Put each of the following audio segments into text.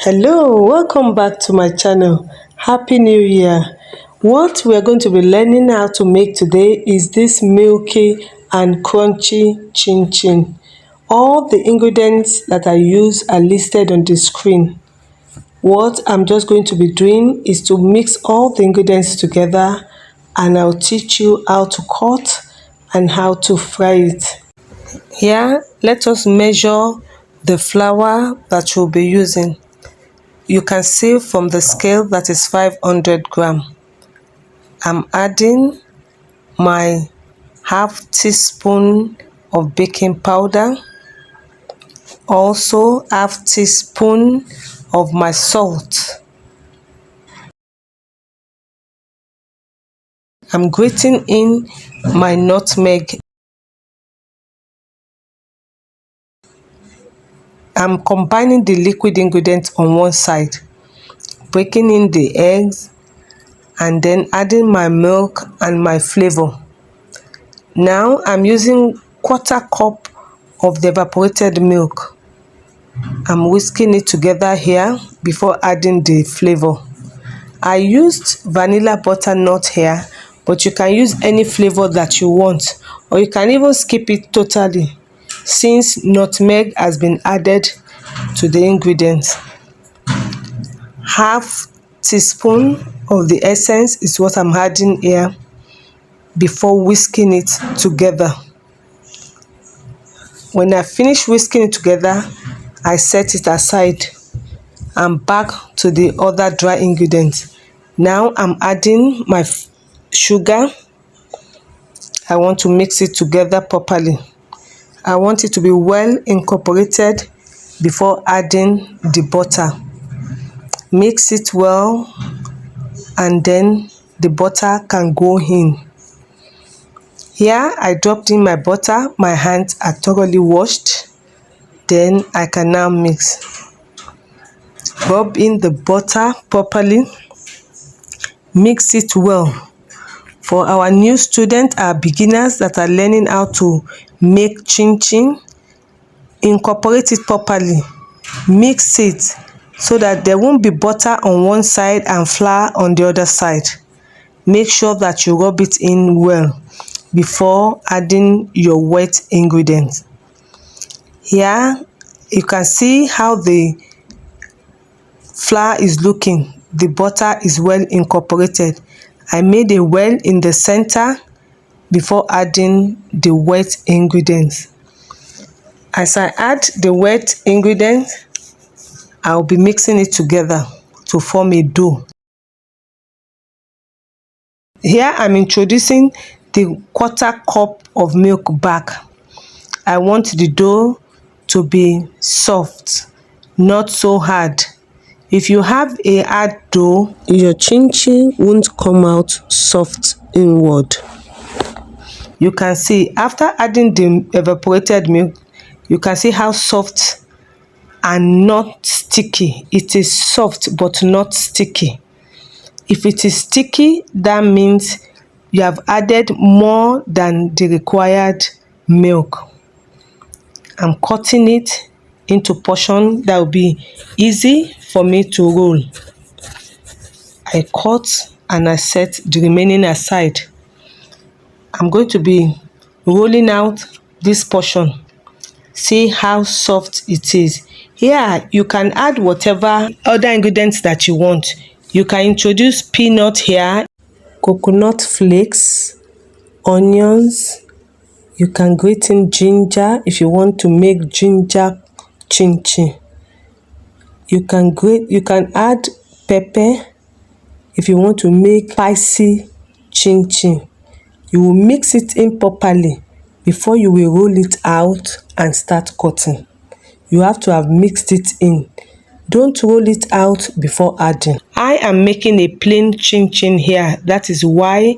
Hello, welcome back to my channel. Happy New Year. What we are going to be learning how to make today is this milky and crunchy chin chin. All the ingredients that I use are listed on the screen. What I'm just going to be doing is to mix all the ingredients together, and I'll teach you how to cut and how to fry it. Here, let us measure the flour that you'll be using. You can see from the scale that is 500 gram. I'm adding my half teaspoon of baking powder, also half teaspoon of my salt. I'm grating in my nutmeg. I'm combining the liquid ingredients on one side, breaking in the eggs, and then adding my milk and my flavor. Now I'm using 1/4 cup of the evaporated milk. I'm whisking it together here before adding the flavor. I used vanilla butternut here, but you can use any flavor that you want, or you can even skip it totally since nutmeg has been added to the ingredients. Half teaspoon of the essence is what I'm adding here before whisking it together. When I finish whisking it together, I set it aside and back to the other dry ingredients. Now I'm adding my sugar. I want to mix it together properly. I want it to be well incorporated before adding the butter. Mix it well, and then the butter can go in. Here I dropped in my butter. My hands are thoroughly washed. Then I can now mix. Rub in the butter properly. Mix it well. For our new students, our beginners that are learning how to make chin chin, incorporate it properly. Mix it so that there won't be butter on one side and flour on the other side. Make sure that you rub it in well before adding your wet ingredients. Here you can see how the flour is looking. The butter is well incorporated. I made a well in the center before adding the wet ingredients. As I add the wet ingredients, I'll be mixing it together to form a dough. Here I'm introducing the 1/4 cup of milk back. I want the dough to be soft, not so hard. If you have a hard dough, your chin chin won't come out soft inward. You can see after adding the evaporated milk, you can see how soft and not sticky. It is soft but not sticky. If it is sticky, that means you have added more than the required milk. I'm cutting it into portions that will be easy for me to roll. I cut and I set the remaining aside. I'm going to be rolling out this portion. See how soft it is. Here you can add whatever other ingredients that you want. You can introduce peanut here, coconut flakes, onions. You can grate in ginger if you want to make ginger chin chin. You can add pepper if you want to make spicy chin chin. You will mix it in properly before you will roll it out and start cutting. You have to have mixed it in. Don't roll it out before adding. I am making a plain chin chin here. That is why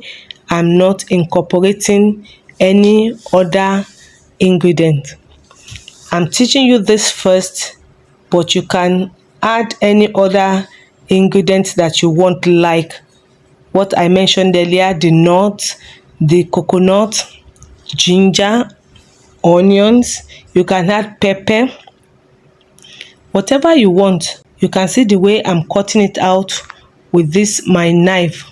I'm not incorporating any other ingredient. I'm teaching you this first, but you can add any other ingredients that you want, like what I mentioned earlier, the nuts, the coconut, ginger, onions. You can add pepper. Whatever you want, You can see the way I'm cutting it out with this my knife.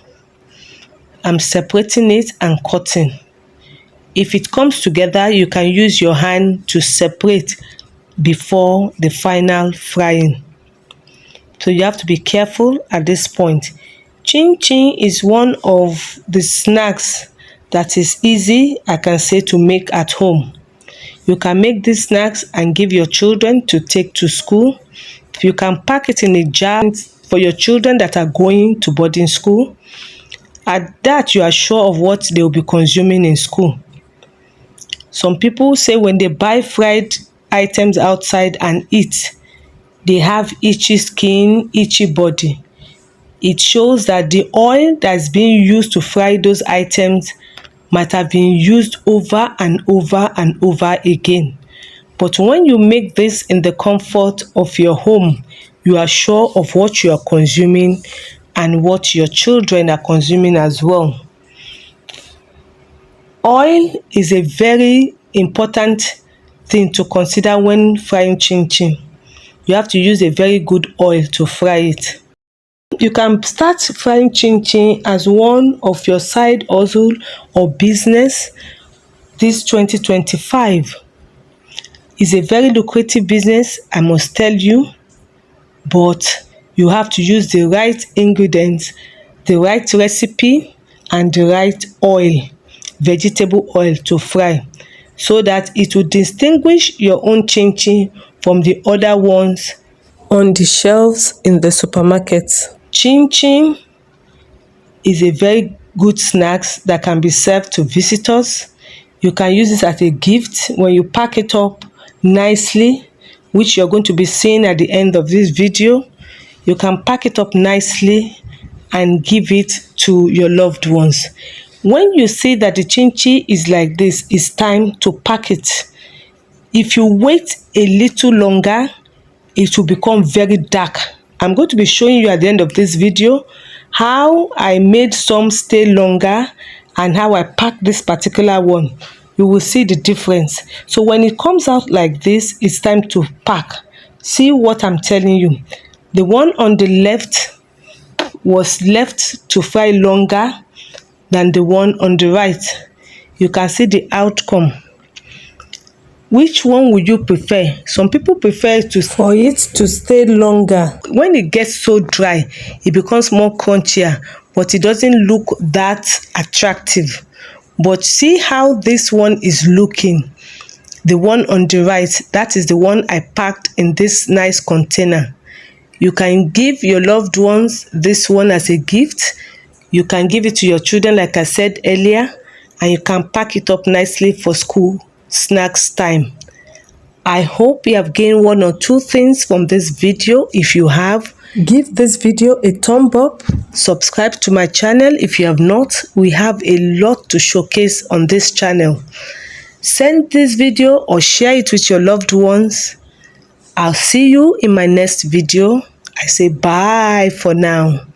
I'm separating it and cutting. If it comes together, you can use your hand to separate before the final frying. So you have to be careful at this point. Chin chin is one of the snacks that is easy, I can say, to make at home. You can make these snacks and give your children to take to school. You can pack it in a jar for your children that are going to boarding school. At that, you are sure of what they will be consuming in school. Some people say when they buy fried items outside and eat, they have itchy skin, itchy body. It shows that the oil that's being used to fry those items might have been used over and over and over again. But when you make this in the comfort of your home, you are sure of what you are consuming and what your children are consuming as well. Oil is a very important thing to consider when frying chin chin. You have to use a very good oil to fry it. You can start frying chin chin as one of your side hustle or business. This 2025 is a very lucrative business, I must tell you, but you have to use the right ingredients, the right recipe, and the right oil, vegetable oil to fry, so that it will distinguish your own chin chin from the other ones on the shelves in the supermarket. Chin chin is a very good snack that can be served to visitors. You can use it as a gift when you pack it up nicely, which you're going to be seeing at the end of this video. You can pack it up nicely and give it to your loved ones. When you see that the chin chin is like this, it's time to pack it. If you wait a little longer, it will become very dark. I'm going to be showing you at the end of this video how I made some stay longer and how I packed this particular one. You will see the difference. So when it comes out like this, it's time to pack. See what I'm telling you. The one on the left was left to fry longer than the one on the right. You can see the outcome. Which one would you prefer? Some people prefer for it to stay longer. When it gets so dry, it becomes more crunchier, but it doesn't look that attractive. But see how this one is looking. The one on the right, that is the one I packed in this nice container. You can give your loved ones this one as a gift. You can give it to your children, like I said earlier, and you can pack it up nicely for school snacks time. I hope you have gained one or two things from this video. If you have, give this video a thumb up. Subscribe to my channel if you have not. We have a lot to showcase on this channel. Send this video or share it with your loved ones. I'll see you in my next video. I say bye for now.